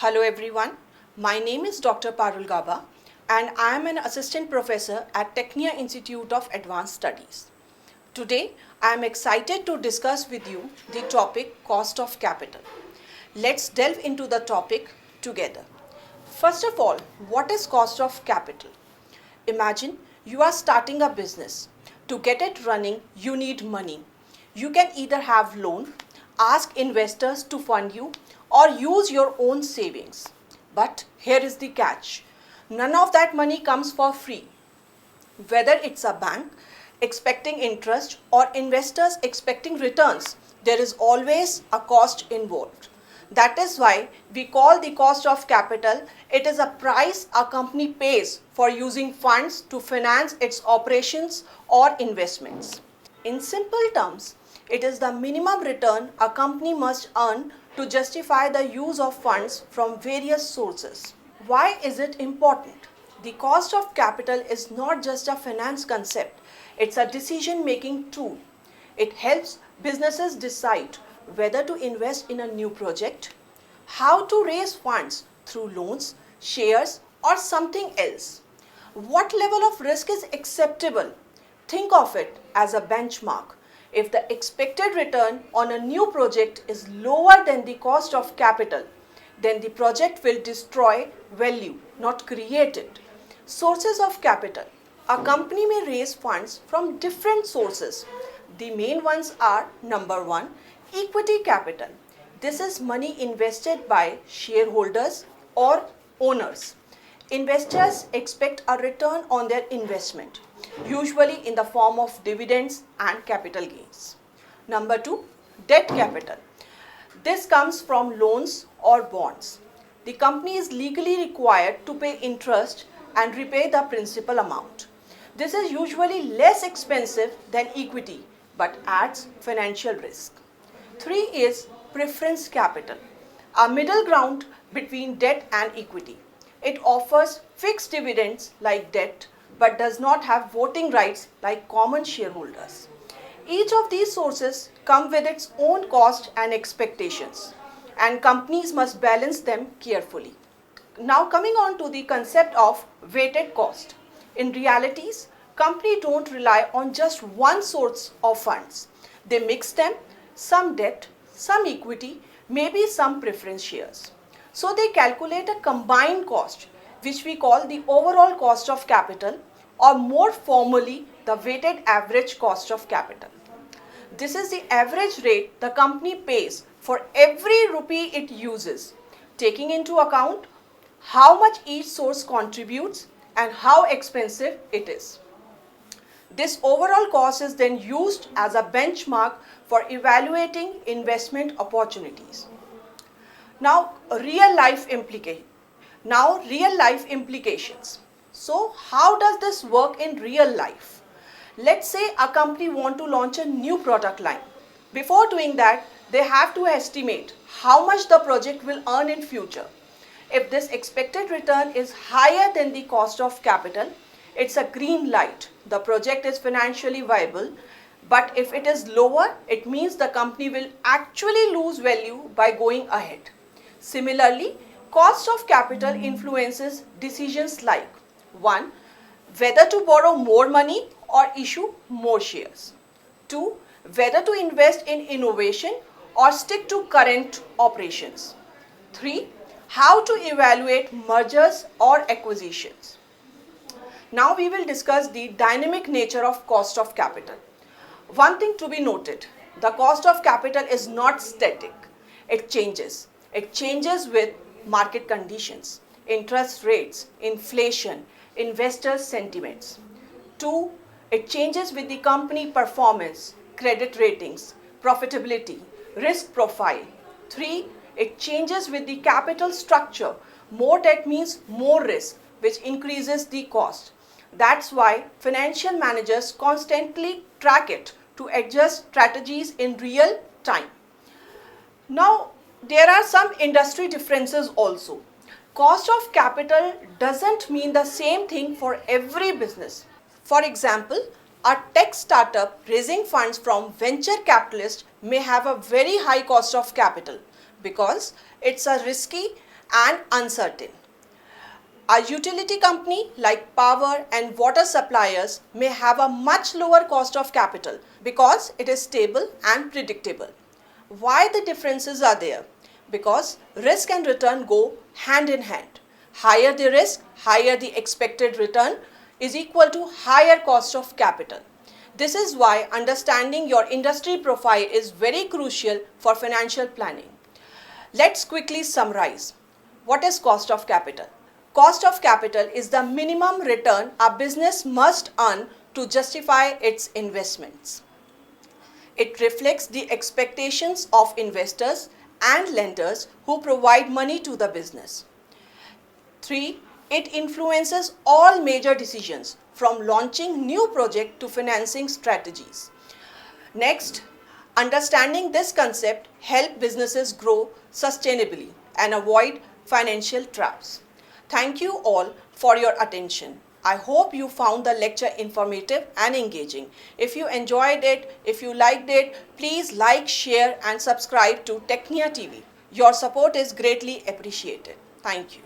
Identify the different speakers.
Speaker 1: Hello everyone, my name is Dr. Parul Gaba and I am an assistant professor at Technia Institute of Advanced Studies. Today I am excited to discuss with you the topic cost of capital. Let's delve into the topic together. First of all, what is cost of capital? Imagine you are starting a business. To get it running, you need money. You can either have loan, ask investors to fund you, or use your own savings. But here is the catch. None of that money comes for free. Whether it's a bank expecting interest or investors expecting returns, there is always a cost involved. That is why we call the cost of capital, it is a price a company pays for using funds to finance its operations or investments. In simple terms, it is the minimum return a company must earn to justify the use of funds from various sources. Why is it important? The cost of capital is not just a finance concept, it's a decision-making tool. It helps businesses decide whether to invest in a new project, how to raise funds through loans, shares, or something else. What level of risk is acceptable? Think of it as a benchmark. If the expected return on a new project is lower than the cost of capital, then the project will destroy value, not create it. Sources of capital. A company may raise funds from different sources. The main ones are number one, equity capital. This is money invested by shareholders or owners. Investors expect a return on their investment, usually in the form of dividends and capital gains. Number two, debt capital. This comes from loans or bonds. The company is legally required to pay interest and repay the principal amount. This is usually less expensive than equity but adds financial risk. Three is preference capital, a middle ground between debt and equity. It offers fixed dividends like debt but does not have voting rights like common shareholders. Each of these sources come with its own cost and expectations, and companies must balance them carefully. Now coming on to the concept of weighted cost. In realities, companies don't rely on just one source of funds. They mix them, some debt, some equity, maybe some preference shares. So they calculate a combined cost, which we call the overall cost of capital, or more formally, the weighted average cost of capital. This is the average rate the company pays for every rupee it uses, taking into account how much each source contributes and how expensive it is. This overall cost is then used as a benchmark for evaluating investment opportunities. Now, real life implications. So, how does this work in real life? Let's say a company wants to launch a new product line. Before doing that, they have to estimate how much the project will earn in future. If this expected return is higher than the cost of capital, it's a green light. The project is financially viable. But if it is lower, it means the company will actually lose value by going ahead. Similarly, cost of capital influences decisions like 1. Whether to borrow more money or issue more shares. 2. Whether to invest in innovation or stick to current operations. 3. How to evaluate mergers or acquisitions. Now we will discuss the dynamic nature of cost of capital. One thing to be noted, the cost of capital is not static. It changes. It changes with market conditions, interest rates, inflation, investors' sentiments. 2. It changes with the company performance, credit ratings, profitability, risk profile. 3. It changes with the capital structure. More debt means more risk, which increases the cost. That's why financial managers constantly track it to adjust strategies in real time. Now, there are some industry differences also. Cost of capital doesn't mean the same thing for every business. For example, a tech startup raising funds from venture capitalists may have a very high cost of capital because it's a risky and uncertain. A utility company like power and water suppliers may have a much lower cost of capital because it is stable and predictable. Why the differences are there? Because risk and return go hand in hand. Higher the risk, higher the expected return is equal to higher cost of capital. This is why understanding your industry profile is very crucial for financial planning. Let's quickly summarize. What is cost of capital? Cost of capital is the minimum return a business must earn to justify its investments. It reflects the expectations of investors and lenders who provide money to the business. 3. It influences all major decisions from launching new project to financing strategies. Next, understanding this concept helps businesses grow sustainably and avoid financial traps. Thank you all for your attention. I hope you found the lecture informative and engaging. If you enjoyed it, if you liked it, please like, share and subscribe to Technia TV. Your support is greatly appreciated. Thank you.